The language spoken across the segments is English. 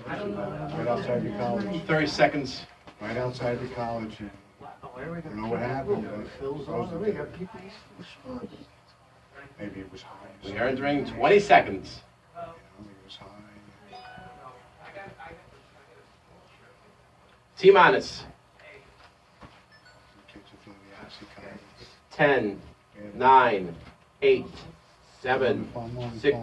I don't know. Right outside your college. 30 seconds. Right outside the college. And I don't know what happened, but maybe it was high. We are entering 20 seconds. Maybe it was high. T-minus. Kids are feeling the acid coming. 10, 9, 8, 7, 6,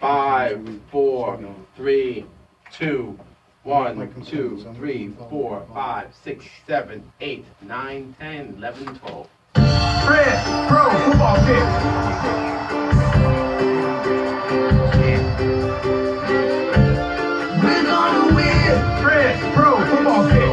5, 4, 3, 2, 1, 2, 3, 4, 5, 6, 7, 8, 9, 10, 11, 12. Fred, pro, football pick. We're gonna win. Fred, pro, football pick.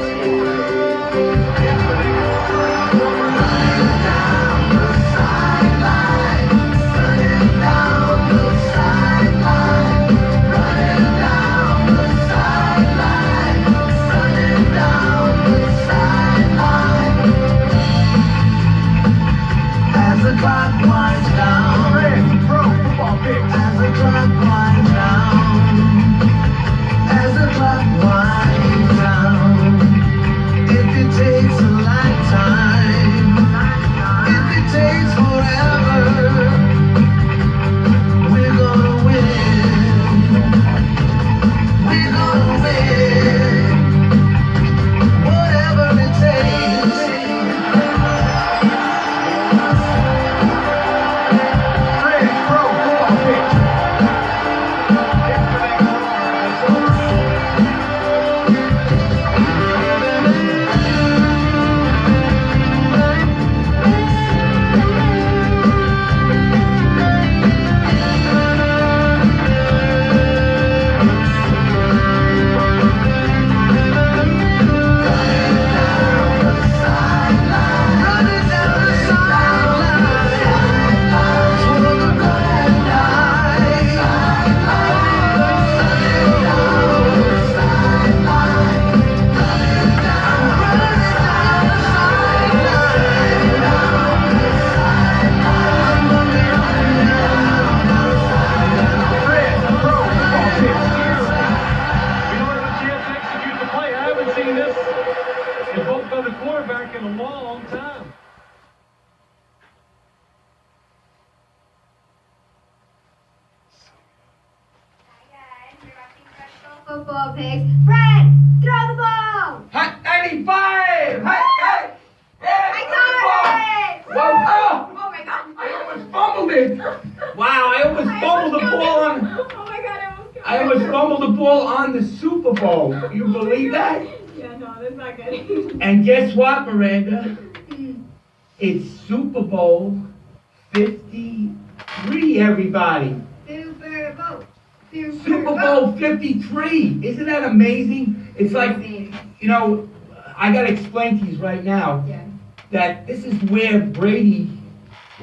Football pigs. Fred, throw the ball! Hot 95! Hot, I got it! Whoa, oh! Oh my god! I almost fumbled it! Wow, I almost fumbled the ball on... Oh my god, I almost fumbled the ball on the Super Bowl. You believe that? Yeah, no, that's not good. And guess what, Miranda? It's Super Bowl 53, everybody. Super Bowl. Super Bowl 53. Isn't that amazing? It's like, you know, I got to explain to you right now that this is where Brady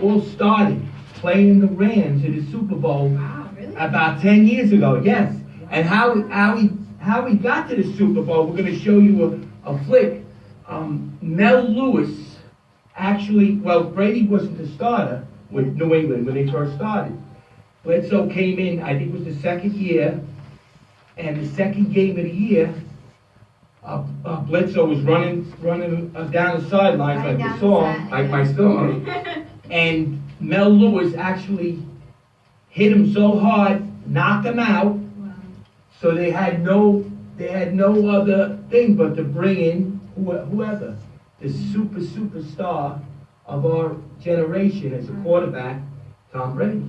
all started, playing in the Rams in the Super Bowl. Wow, really? About 10 years ago, yes. And how he got to the Super Bowl, we're going to show you a flick. Mel Lewis actually, well, Brady wasn't the starter with New England when they first started. Bledsoe came in, I think it was the second year, and the second game of the year, Bledsoe was running down the sidelines like the song, like my song, and Mel Lewis actually hit him so hard, knocked him out. Wow. So they had no other thing but to bring in whoever, the superstar of our generation as a quarterback, Tom Brady.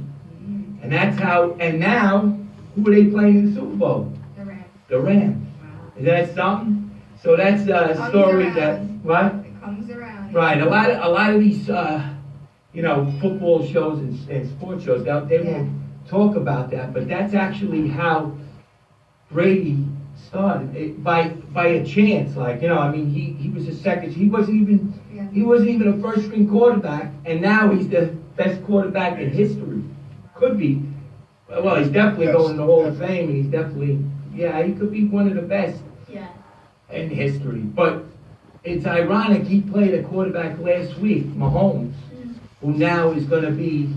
And that's how. And now, who are they playing in the Super Bowl? The Rams. The Rams. Wow. Is that something? So that's a story that what? It comes around. Right. A lot of these football shows and sports shows, they won't talk about that, but that's actually how Brady started by a chance. Like, I mean, he was a second. He wasn't even a first string quarterback, and now he's the best quarterback in history. Could be. Well, he's definitely going to the Hall of Fame, and he's definitely, he could be one of the best in history. But it's ironic, he played a quarterback last week, Mahomes, who now is going to be,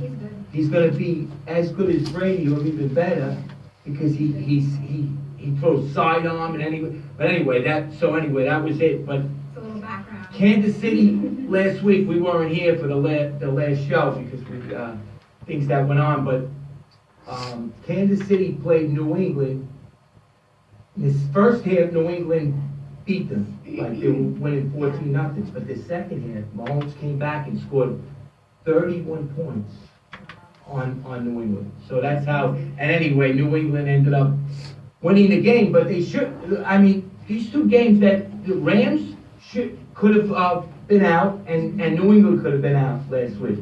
he's going to be as good as Brady or even better, because he throws sidearm and anyway, that was it. But It's a little background. Kansas City, last week, we weren't here for the last show because we, things that went on, but Kansas City played New England. In this first half, New England beat them, like they were winning 14-0. But the second half, Mahomes came back and scored 31 points on New England. So that's how, and anyway, New England ended up winning the game, but they should, these two games that the Rams could have been out, and New England could have been out last week,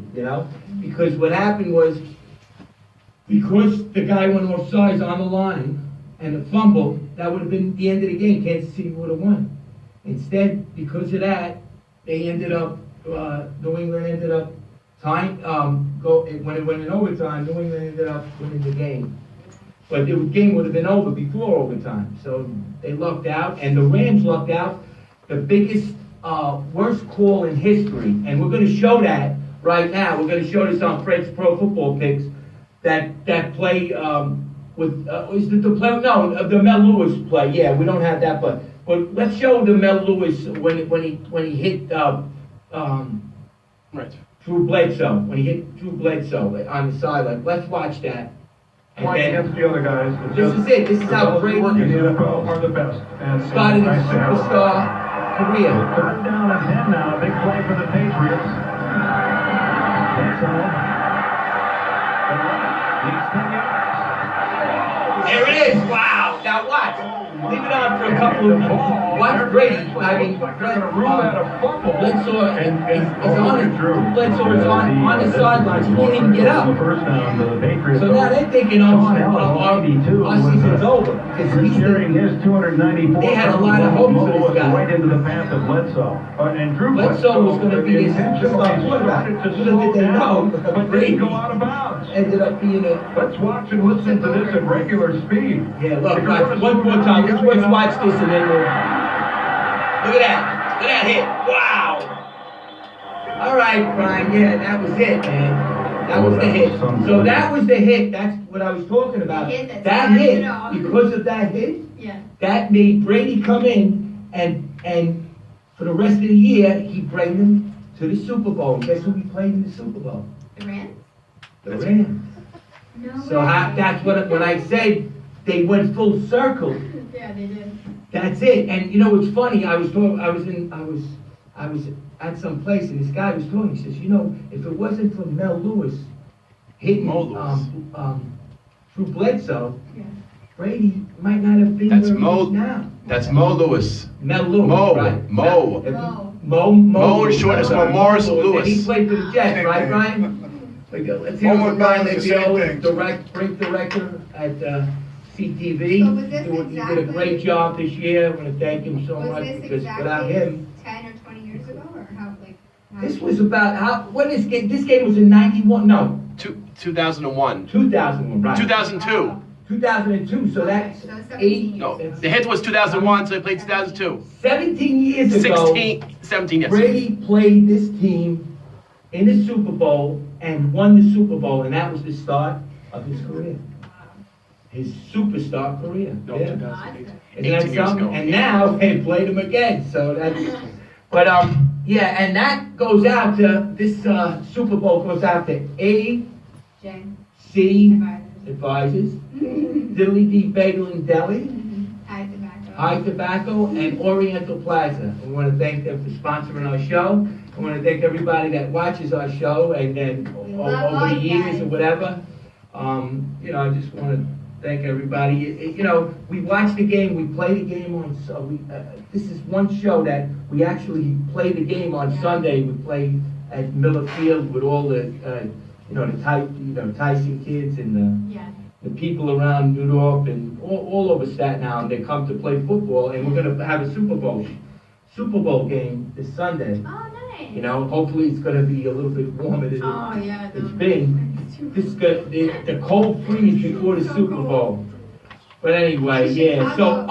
because what happened was, because the guy went offsides on the line and the fumble, that would have been the end of the game. Kansas City would have won. Instead, because of that, they ended up, New England ended up tying, when it went in overtime, New England ended up winning the game. But the game would have been over before overtime. So they lucked out, and the Rams lucked out. The biggest, worst call in history. And we're going to show that right now. We're going to show this on Fred's Pro Football Picks. That play is it the play? No, the Mel Lewis play. Yeah, we don't have that, but let's show the Mel Lewis when he hit Right. Drew Bledsoe. When he hit Drew Bledsoe on the sideline. Let's watch that. Playing against the other guys. This is it. This is how Brady in the NFL are the best. And started his superstar career. Third down and 10 now. Big play for the Patriots. There it is. Wow. Now watch. Leave it on for a couple of minutes. Watch Brady. Bledsoe is on it. Bledsoe is on the sidelines. He can't even get up. So now they're thinking, our season's over. They had a lot of hope for this guy. Right into the path of Bledsoe. And Drew Bledsoe was going to be his superstar quarterback. Little did they know, but Brady go out of bounds. ended up being a... Let's watch and listen to this at regular speed. Yeah, look, right, one more time. Let's watch this and then we'll... Look at that. Look at that hit. Wow. All right, Brian. Yeah, that was it, man. That was the hit. So that was the hit. That's what I was talking about. That hit, because of that hit, that made Brady come in and for the rest of the year, he brought them to the Super Bowl. Guess who he played in the Super Bowl? The Rams? The Rams. No So way. that's what when I said they went full circle. Yeah, they did. That's it. And you know, it's funny. I was at some place, and this guy was talking. He says, if it wasn't for Mel Lewis hitting Drew Bledsoe, Brady might not have been That's where he Mo. is now. That's Mo Lewis. Mel Lewis, Mo. right? Mo. Mo in short is for Morris Lewis. And he played for the Jets, right, Brian? Let's hear Almost from Brian the same Leggio, thing. break director at CTV. So was this He did a exactly- great job this year. I want to thank him so Was much this because without exactly him, 10 or 20 years ago, or how, this was about this game was in 91, no, 2001. 2001, right? 2002. 2002, so that's So 17 eight, No, the hit was 2001, so they played 2002. 17 years ago, 17, yes. Brady played this team in the Super Bowl and won the Super Bowl, and that was the start of his career. His superstar career. No, Yeah. 2008. Isn't that 18 years something? ago. And now they played him again, so that's... But, yeah, and that goes out to, this Super Bowl goes out to Jane. AC Advisors, Diddley D Bagel and Deli, High tobacco. High Tobacco, and Oriental Plaza. We want to thank them for sponsoring our show. I want to thank everybody that watches our show and then love all over the you years guys. or whatever. I just want to thank everybody. We watch the game, we play the game on. This is one show that we actually play the game on Sunday. We play at Miller Field with all the Tyson kids and the people around New York and all over Staten Island. They come to play football, and we're going to have a Super Bowl game this Sunday. Oh, nice. Hopefully it's going to be a little bit warmer than it's been. This is good. The cold freeze before the Super Bowl. But anyway, yeah. So,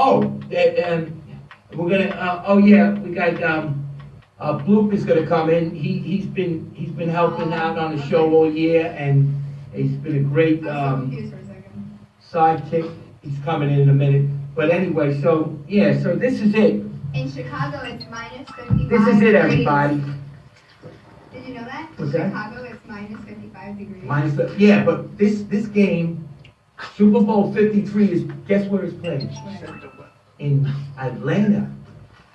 we're gonna. We got Bloop is gonna come in. He's been helping out on the show all year, and he's been a great I was so confused for a second. sidekick. he's coming in a minute. But anyway, so, yeah, so this is it. In Chicago, it's minus 55 This is it, degrees. everybody. Did you know that? What's that? Chicago, it's minus 55 degrees. Yeah, but this game, Super Bowl 53 is, guess where it's played? In Atlanta.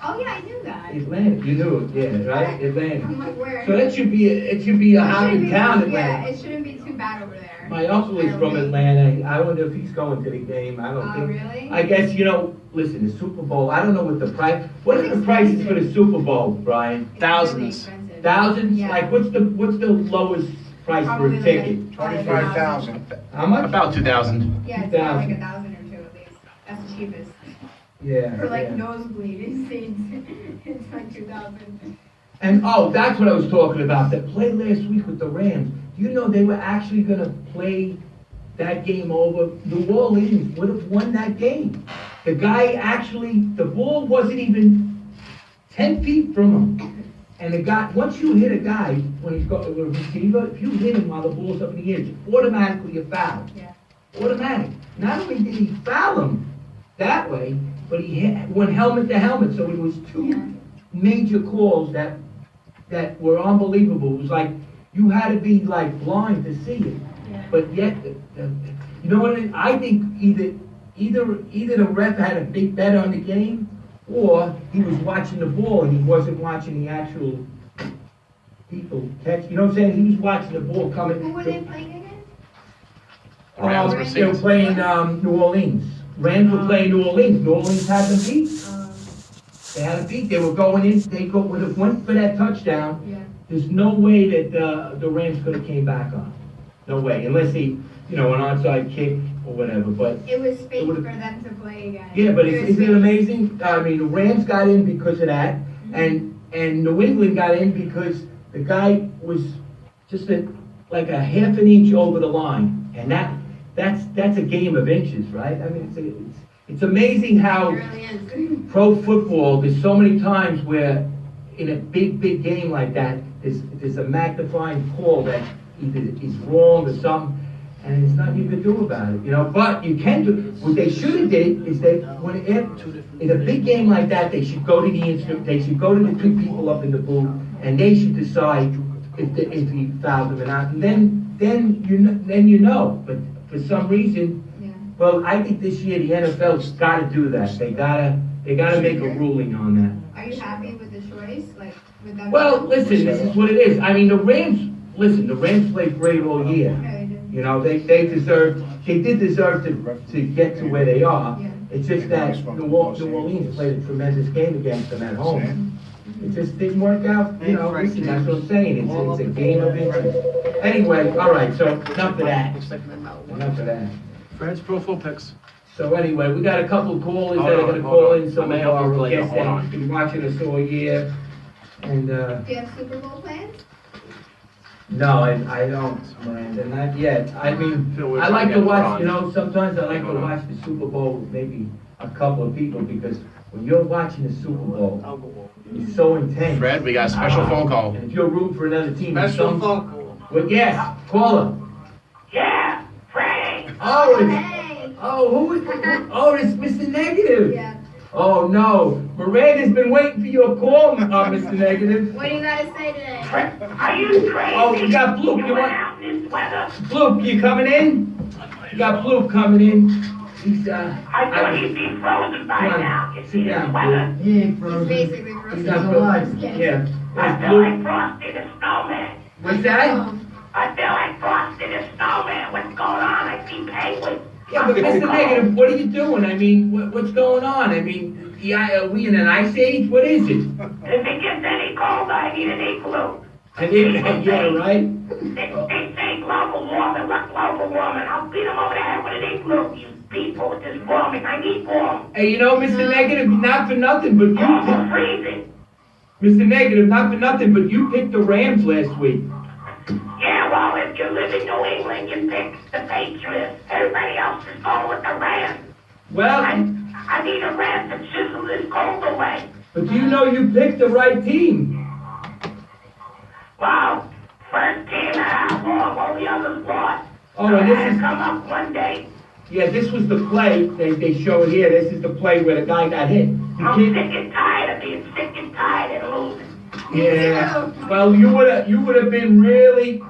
Oh, yeah, I knew that. Atlanta, you knew it, yeah, right? I'm Atlanta. like, where? So it should be a hot shouldn't be- town, Yeah, Atlanta. it shouldn't be too bad over there. My uncle is from Atlanta. I wonder if he's going to the game. I don't Oh, think. really? I guess, listen, the Super Bowl, I don't know what the price, what are the prices for the Super Bowl, Brian? It's Thousands. really expensive. Thousands? Yeah. Like, what's the lowest price for Probably a like ticket? 25,000. How much? About 2,000. Yeah, it's about like 2,000. 1,000 or 2 at least. That's the cheapest. Yeah. For like yeah. nosebleed seats, it's like 2,000. And, that's what I was talking about, that play last week with the Rams. Do you know they were actually gonna play that game over? New Orleans would have won that game. The guy actually, the ball wasn't even 10 feet from him. And the guy, once you hit a guy, when he's got a receiver, if you hit him while the ball's up in the air, it's automatically a foul. Yeah. Automatic. Not only did he foul him that way, but he went helmet to helmet, so it was two Yeah. major calls that were unbelievable. It was like, you had to be like blind to see it. Yeah. But yet, you know what I think? Either the ref had a big bet on the game, or he was watching the ball and he wasn't watching the actual people catch. You know what I'm saying? He was watching the ball coming. Who were they playing against? Rams were They were Saints. playing New Orleans. Rams were playing New Orleans. New Orleans had them beat. They had them beat. They were going in. They would have went for that touchdown. Yeah. There's no way that the Rams could have came back on. No way, unless he, an onside kick or whatever. But It was fake for would've- them to play again. yeah, but was isn't it fake. amazing? I mean, the Rams got in because of that, and New England got in because the guy was just like a half an inch over the line, and that's a game of inches, right? I mean, it's amazing It how really is. pro football. There's so many times where in a big game like that, there's a magnifying call that either is wrong or something, and there's nothing you can do about it, But you can do, what they should have did is in a big game like that, they should go to the instrument, they should go to the two people up in the booth, and they should decide if he fouled them or not, and then you know. But for some reason, Yeah. well, I think this year the NFL's got to do that. They gotta make a ruling on that. Are you happy with the choice? Like, with them? Well, listen, this is what it is. I mean, the Rams played great all year. No, they didn't. They did deserve to get to where they are. Yeah. It's just that New Orleans played a tremendous game against them at home. It just didn't work out, listen, that's what I'm saying, it's a game of inches. Anyway, all right, so enough of that. Enough of that. Fred's Pro Football Picks. So anyway, we got a couple of callers that are gonna Hold call on. in, some I'm gonna help you of our play. guests Hold that on. have been watching us all year. And, Do you have Super Bowl plans? no, I don't, Miranda, not yet. I mean, Phil, we're I like to trying to watch, get Ron. sometimes I like to Hold on. watch the Super Bowl with maybe a couple of people, because when you're watching the Super Bowl, it's so intense. Fred, we got a special phone call. And if you're rooting for another team, it's Special some- phone call. Well, yes, caller. Yeah, Frank. Oh, it's, Hey! who is, it's Mr. Negative. Yeah. Oh, no, Miranda's been waiting for your call, Mr. Negative. What do you gotta say today? Are you crazy? Oh, we got Bloop, You you went want, out in this weather. Bloop, you coming in? You got Bloop coming in. He's, I thought he'd be frozen by Come now. on, It's sit in this down, weather. Bloop. He ain't He's frozen. basically He's frozen. not No, Bloop. I'm just kidding. Yeah. I There's feel like Bloop. Frosty the Snowman. What's that? I feel like Frosty the Snowman. What's going on? I see penguins. Yeah, but Mr. Negative, what are you doing? I mean, what's going on? I mean, are we in an ice age? What is it? If it gets any colder, I need an igloo. Yeah, right? They say global warming. What global warming? I'll beat them over the head with an igloo. You people with this warming. I need warm. Hey, Mr. Negative, not for nothing, but Global freezing. Mr. Negative, not for nothing, but you picked the Rams last week. Yeah, well, if you live in New England, you pick the Patriots. Everybody else is going with the Rams. Well, I need a Ram to chisel this cold away. but do you know you picked the right team? Wow, first team out long, all the others lost. Oh, and I this had is, come up one day. Yeah, this was the play, they show it here, this is the play where the guy got hit. The I'm kid- sick and tired of being sick and tired and losing. Yeah, well, you would have been really,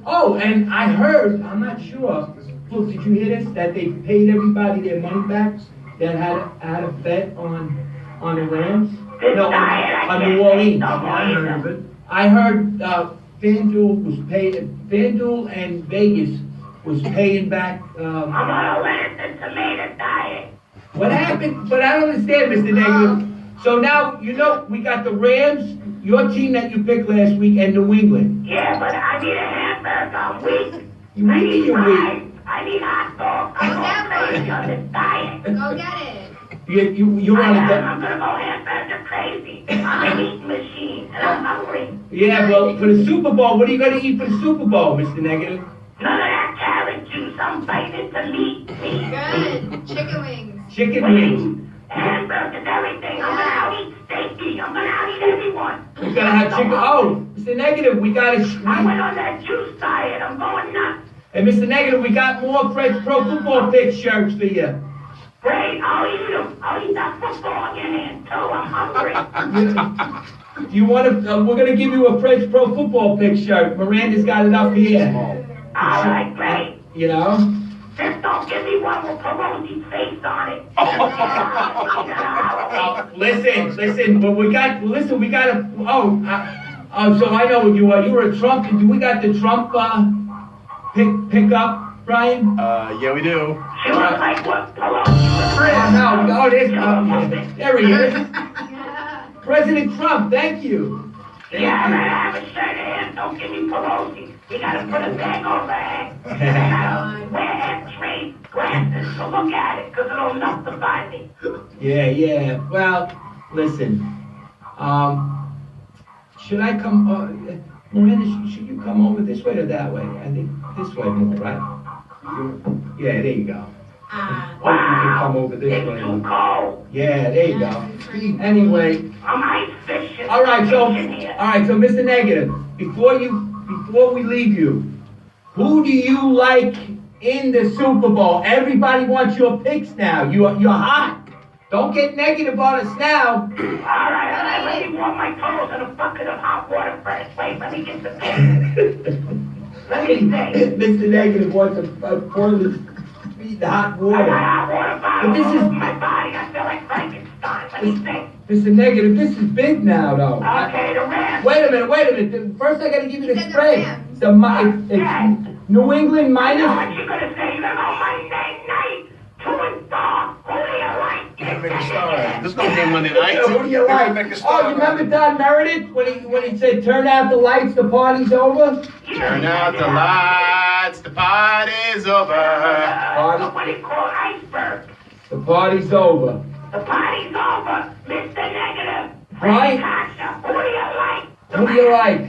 oh, and I heard, I'm not sure, look, did you hear this? That they paid everybody their money back that had a bet on the Rams? No, on New Orleans. I heard, FanDuel and Vegas was paying back, I'm on a lettuce and tomato diet. what happened? But I don't understand, Mr. Negative. So now, we got the Rams, your team that you picked last week, and New England. Yeah, but I need a hamburger. I'm weak. You I weak, need you're fries. weak. I need hot dogs. I'm all crazy on this diet. Go get it. You want I'm to gonna go hamburger crazy. I'm an eating machine, and I'm hungry. Yeah, well, for the Super Bowl, what are you going to eat for the Super Bowl, Mr. Negative? None of that carrot juice. I'm biting into meat. Good. Chicken wings. Chicken wings. Hamburgers, everything. I'm gonna out-eat steaky. I'm gonna out-eat everyone. We're going to have chicken. Oh, Mr. Negative, we got I went on that juice diet. I'm going nuts. And Mr. Negative, we got more Fred's Pro Football Pick shirts for you. Great. I'll eat them. I'll eat that football in your hand, too. I'm hungry. Do you want to, we're going to give you a Fred's Pro Football Pick shirt. Miranda's got it up here. All right, great. You know? Just don't give me one with Pelosi's face on it. Listen, but we got so I know what you are. You were a Trump, do we got the Trump, pick up, Brian? Yeah, we do. She looks like what Pelosi There he is. President Trump, thank you. Yeah, I have a shirt hand. Don't give me Pelosi. You gotta put a bag over her head. Wear X-ray glasses to look at it, because it'll nullify me. Yeah. Well, listen. Should I come? Miranda, should you come over this way or that way? I think this way more, right? Yeah, there you go. Wow. You can come over this It's way. too cold. Yeah, there you go. Anyway. I'm ice fishing. All right, so Mr. Negative, before we leave you, who do you like in the Super Bowl? Everybody wants your picks now. You're hot. Don't get negative on us now. All right, let me warm my toes in a bucket of hot water first. Wait, let me get the pick. Let me think. Mr. Negative wants a poorly feed hot I water. got hot water bottle But this all is- over my body. I feel like Frankenstein. Let me think. Mr. Negative, this is big now, though. Okay, the Rams. Wait a minute. First I gotta give you the Said the spread. Rams. It's New England You know minus. what you're gonna say? You're gonna go Monday night. 2-4. Who do you like? Make a star. There's no game Monday night. Who do you like? Make a star Oh, you remember Don Meredith when he said, "Turn out the lights, the party's over"? Turn out the lights, the party's over. What do you call iceberg? The party's over. The party's over. Mr. Negative. Right. Coscia. Who do you like? Who do you like?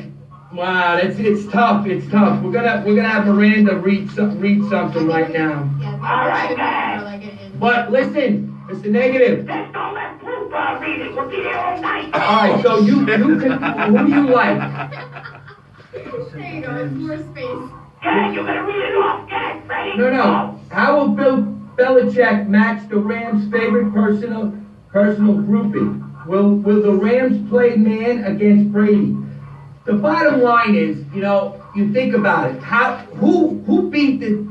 Wow, it's tough. It's tough. We're gonna have Miranda read something right now. Yeah, All right, should be guys. more like it is. But listen, Mr. Negative. Just don't let Blue Ball read it. We'll be here all night. All right, so you can. Who do you like? There you go, it's more space. Okay, you're gonna read it off. Okay, ready? No. How will Bill Belichick match the Rams' favorite personal grouping? Will the Rams play man against Brady? The bottom line is, you think about it. Who beat the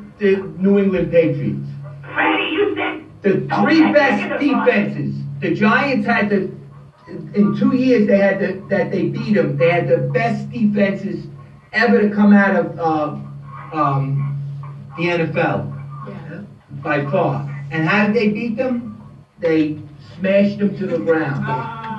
New England Patriots? Freddie, you said. The don't three get best negative on it. defenses. The Giants had in 2 years that they beat them. They had the best defenses ever to come out of the NFL Yeah. by far. And how did they beat them? They smashed them to the ground.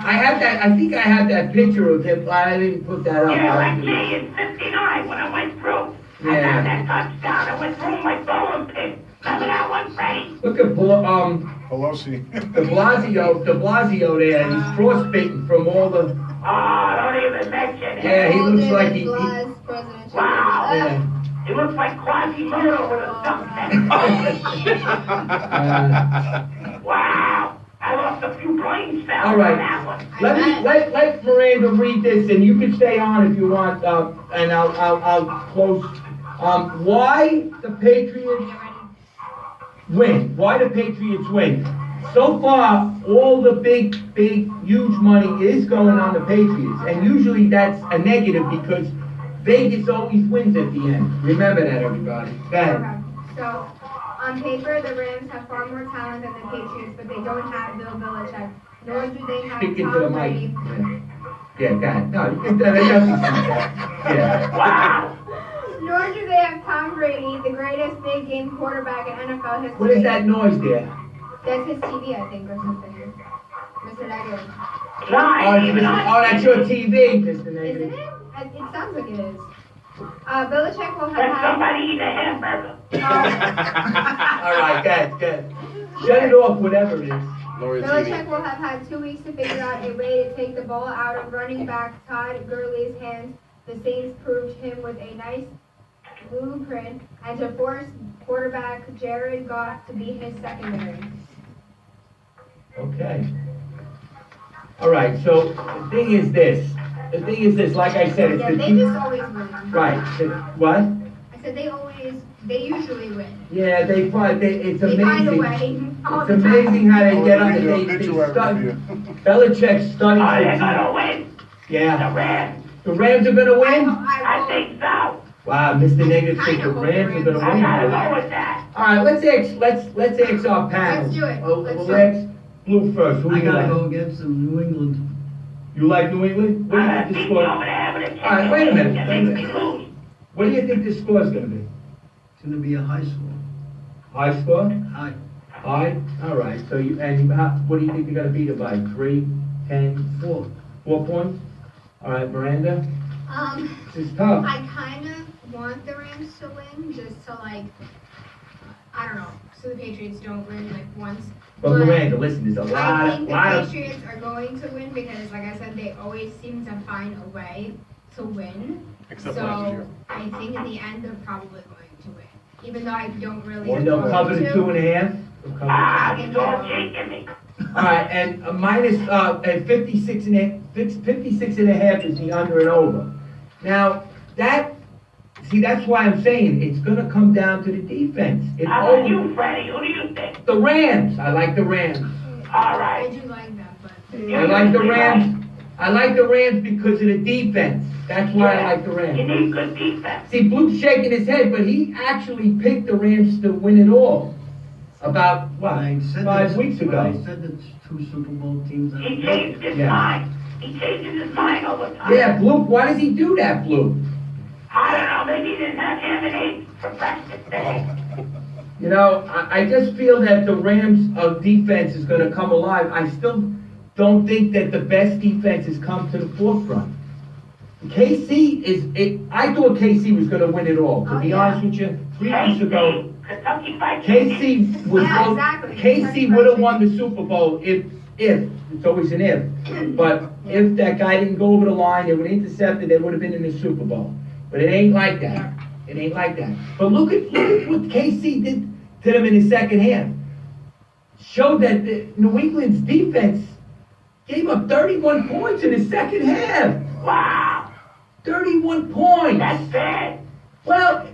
I think I have that picture of him. I didn't put that up. Yeah, like me in 59 when I went through. I Yeah. got that touchdown. I went through my bowling pin. Remember that one, Freddie? Look at Pelosi. De Blasio there, and he's frostbitten from all the. Oh, don't even mention it. Yeah, he looks like he. Blas presidential. Wow. Yeah. He looks like Quasimodo with a duck neck. Wow. I lost a few brain cells All right. on that one. Let Miranda read this, and you can stay on if you want, and I'll close. Why the Patriots? win. Why the Patriots win? So far, all the big, huge money is going on the Patriots. And usually that's a negative because Vegas always wins at the end. Remember that, everybody. Go ahead. Okay. So, on paper, the Rams have far more talent than the Patriots, but they don't have Bill Belichick, nor do they have Speak into the Tom mic. Brady. Yeah, go ahead. No, you can, there's nothing to say. Yeah. Wow. Nor do they have Tom Brady, the greatest big game quarterback in NFL history. What is that noise there? That's his TV, I think, or something. Mr. Negative. That's your TV, Mr. Isn't Negative. it? It sounds like it is. Belichick will Let have had... somebody eat a hamburger. All right, good. Shut it off, whatever it is. Lower the Belichick TV. will have had 2 weeks to figure out a way to take the ball out of running back Todd Gurley's hands. The Saints proved him with a nice blueprint and to force quarterback Jared Goff to be his secondary. Okay. All right, so the thing is this, like I said, it's Yeah, the they just always win. Right, what? I said they usually win. Yeah, it's They find a amazing. way. All It's the time. amazing how they get on I'll the do an they obituary study. for you. Belichick Oh, studies they're the gonna team. win. The Yeah, Rams. the Rams are gonna win? I think so. Wow, Mr. Negative thinks the Kinda hope Rams the are gonna Rams- I gotta win. go with that. All right, let's ask our panel. Let's do it. Let's We'll do ask Blue first. Who do I you gotta like? go against them, New England. You like New England? What do you I'm think the beat score? you over the head with a All right, wait a minute, It wait a makes me minute. lose. What do you think the score is gonna be? It's gonna be a high score. High score? High. High? All right, so what do you think you're gonna beat it by? 3, 10, 4. 4 points? All right, Miranda? This is tough. I kind of want the Rams to win just to I don't know, so the Patriots don't win once. But Miranda, listen, there's a I lot think the of, Patriots are going to win because, like I said, they always seem to find a way to win. Except last year. So I think in the end they're probably going to win, even though I don't really. and they'll want cover the to. 2.5. They'll cover Ah, you're all shaking me. All right, and at 56 and a half is the under and over. Now, that's why I'm saying it's gonna come down to the defense. It's How about over. you, Freddie? Who do you think? The Rams, I like the Rams. All I right. do like that, but. I like the Rams. I like the Rams because of the defense. That's why I like the You Rams. need good defense. See, Blue's shaking his head, but he actually picked the Rams to win it all. About, what, I said 5 that- weeks I ago. said that 2 Super Bowl teams. He changed his Yeah. mind. He changes his mind all the time. Yeah, Blue, why does he do that, Blue? I don't know. Maybe he didn't have ham and eggs for breakfast today. You know, I just feel that the Rams' defense is gonna come alive. I still don't think that the best defense has come to the forefront. I thought KC was gonna win it all, to Oh, be yeah. honest with you. 3 weeks ago, Kentucky Fried KC was, Yeah, exactly. KC would have won the Super Bowl if, it's always an if, but if that guy didn't go over the line, they would intercept it, they would have been in the Super Bowl. But it ain't like that. It ain't like that. But look at what KC did to them in the second half. Showed that New England's defense gave up 31 points in the second half. Wow. 31 points. That's bad. Well,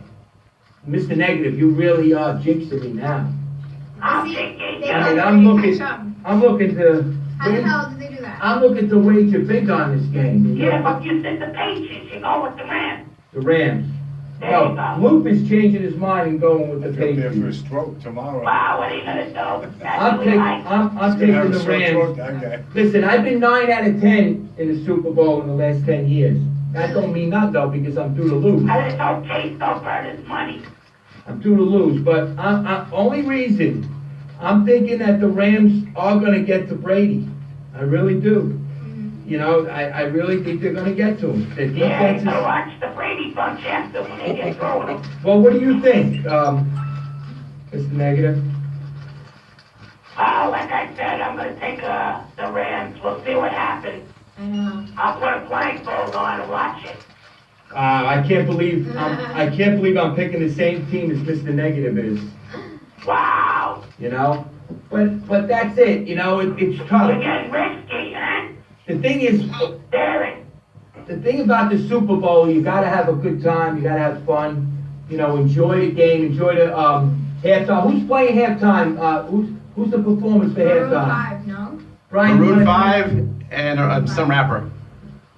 Mr. Negative, you really are jinxing me now. I'm See, thinking. they I mean, might I'm already looking, catch up. I'm looking to, How the hell did they do that? I'm looking to wager big on this game. You Yeah, know? but you said the Patriots. You go with the Rams. The Rams. There you No, go. Luke is changing his mind and going with the He'll be there for a Patriots. stroke tomorrow. Wow, what are you gonna do? That's I'm what taking, we like. I'm He's gonna taking have a the sore throat, Rams. that guy. Listen, I've been 9 out of 10 in the Super Bowl in the last 10 years. That don't mean nothing though, because I'm due to lose. And it's okay. Don't burn his money. I'm due to lose, but only reason, I'm thinking that the Rams are gonna get to Brady. I really do. You know, I really think they're gonna get to him. The Yeah, defense you is, watch the Brady bunch after when they get thrown. well, what do you think, Mr. Negative? Like I said, I'm gonna take the Rams. We'll see what happens. I know. I'll put a blindfold on and watch it. I can't believe I'm picking the same team as Mr. Negative is. Wow. You know, but that's it. You know, it's You're tough. getting risky, huh? The thing is, Daring. the thing about the Super Bowl, you gotta have a good time. You gotta have fun. You know, enjoy the game. Enjoy Halftime. Who's playing halftime? Who's the performance for Maroon halftime? 5, no? Brian. Maroon 5 and some rapper.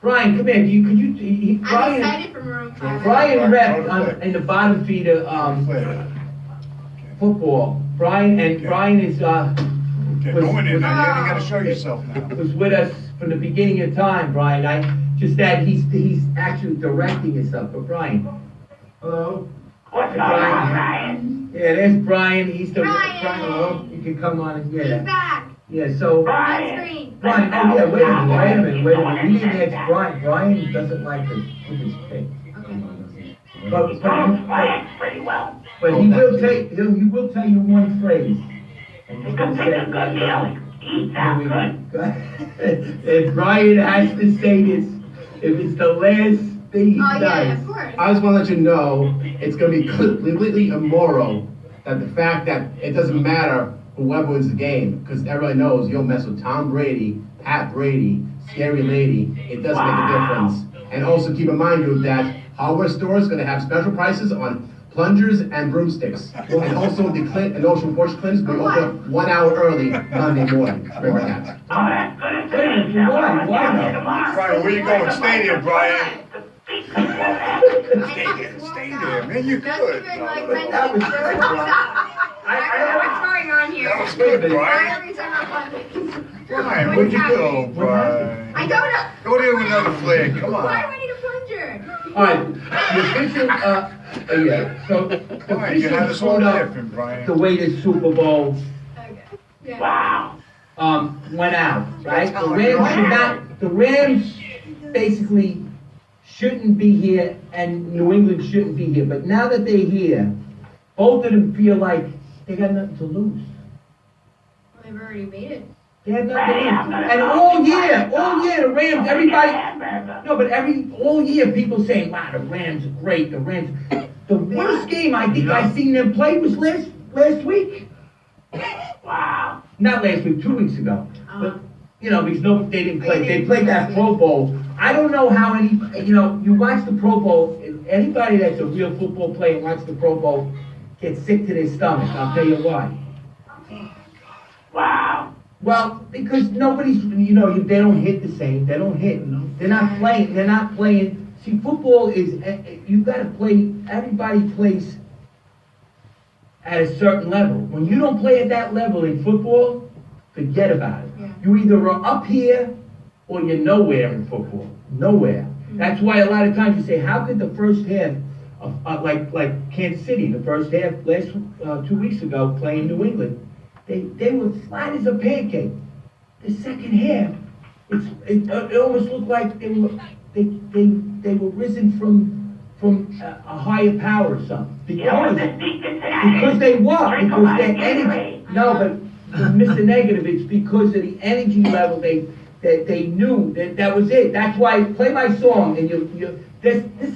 Brian, come here. I'm Brian, excited for Maroon 5. Brian rep in the bottom feeder football. Brian is Okay, go in there now. You gotta show yourself now. was with us from the beginning of time, Brian. Just that he's actually directing himself. But Brian. Hello. What's going on, Brian? Yeah, there's Brian. He's the Brian. Hello. You can come on and He's back. Yeah, so On screen. Brian, oh yeah, wait a minute. We didn't ask Brian. Brian doesn't like to give his pick. Okay. But Playing pretty well. he will tell you one phrase. And He's gonna take a good meal. Eat that good. If Brian has to say this, if it's the last thing he Oh, yeah, does. of course. I just want to let you know, it's going to be completely immoral that the fact that it doesn't matter whoever wins the game, because everybody knows you'll mess with Tom Brady, Pat Brady, Scary Lady, it doesn't make a difference. And also keep in mind you that hardware stores going to have special prices on plungers and broomsticks. And also the Clint and Ocean Porch Clinics will open up 1 hour early Monday morning. Remember that. Oh, that's good Why? information. Why Tomorrow. Brian, where you going? Stadium, Brian. Stay Stay there, man. You That's good. even like That was- I don't know what's going on here. That was good, Why Brian. are we talking about fun? Brian, where'd you go, Brian? I don't know. Go there with another flag. Come Why do on. I need a plunger? All right, the official, so the Brian, you had official us all showed up laughing, Brian. the way the Super Bowl Okay. Yeah. Wow. went out, right? The Rams basically shouldn't be here, and New England shouldn't be here. But now that they're here, both of them feel like they got nothing to lose. Well, they've already made it. They had nothing to lose. And all year, the Rams, everybody, no, but all year people saying, wow, the Rams are great, the Rams. The worst game I think I seen them play was last week. Wow. Not last week, 2 weeks ago. But, because they didn't play. They played that Pro Bowl. I don't know how you watch the Pro Bowl, anybody that's a real football player and watch the Pro Bowl gets sick to their stomach. I'll tell you why. Wow. Well, because nobody's, they don't hit the same. They don't hit. They're not playing. See, football is, you got to play, everybody plays at a certain level. When you don't play at that level in football, forget about it. Yeah. You either are up here or you're nowhere in football. Nowhere. That's why a lot of times you say, how could the first half, like Kansas City, the first half last 2 weeks ago playing New England, they were flat as a pancake. The second half, it almost looked like they were risen from a higher power or something. Because they were, because their energy. No, but Mr. Negative, it's because of the energy level they knew that was it. That's why play my song, and this is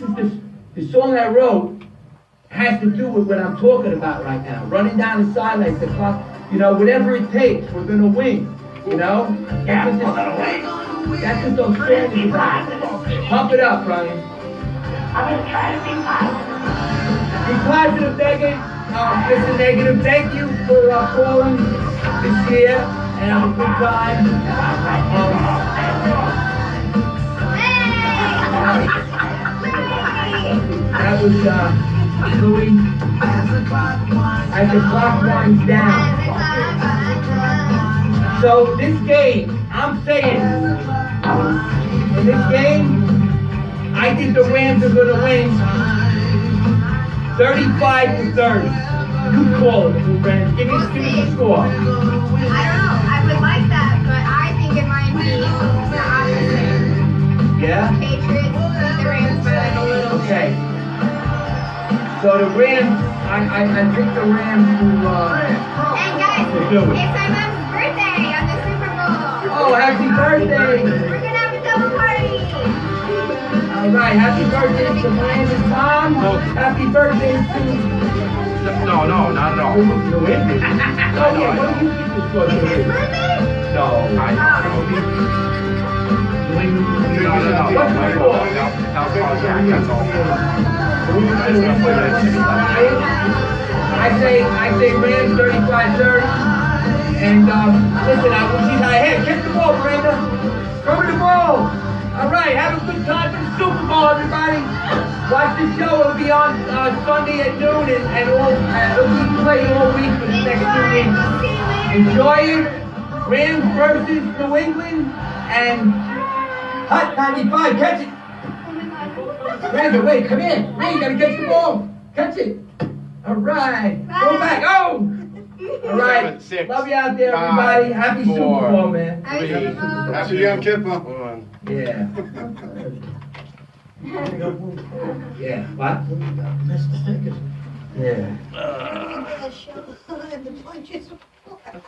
the song I wrote has to do with what I'm talking about right now. Running down the sidelines, the clock, whatever it takes, we're gonna win. That's what those songs are about. Pump it up, Brian. I'm gonna try to be positive. Be positive, Megan. Mr. Negative, thank you for calling this year and have a good time. That was Louis. As the clock winds down. So this game, I'm saying, in this game, I think the Rams are going to win 35-30. You call it, Rams. Give me the score. I don't know. I would like that, but I think it might be the opposite. Yeah? Patriots beat the Rams by like a little. Okay. So the Rams, I think the Rams will And guys, do it. it's my mom's birthday on the Super Bowl. Oh, happy birthday! We're gonna have a double party. All right, happy birthday to Miranda and Tom. Happy birthday to... No, not at all. New England. Oh, yeah, what do you think this was? It's his birthday? No. New England. No. What's the score? That's all. All I say Rams 35-30. And listen, she's out here. Catch the ball, Miranda. Throw me the ball. All right, have a good time for the Super Bowl, everybody. Watch the show. It'll be on Sunday at noon, and it'll be played all week for the next 2 weeks. Enjoy it. Rams versus New England, and Hot 95. Catch it. Miranda, wait, come here. Hey, you gotta catch the ball. Catch it. All right. Go back. Oh. All right. 7, 6, Love you out there, 5, everybody. Happy 4, Super Bowl, man. Happy Super Bowl. Happy Yom Kippur. 1. Yeah. Yeah. What? Yeah.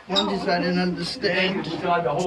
Lunges I didn't understand. The whole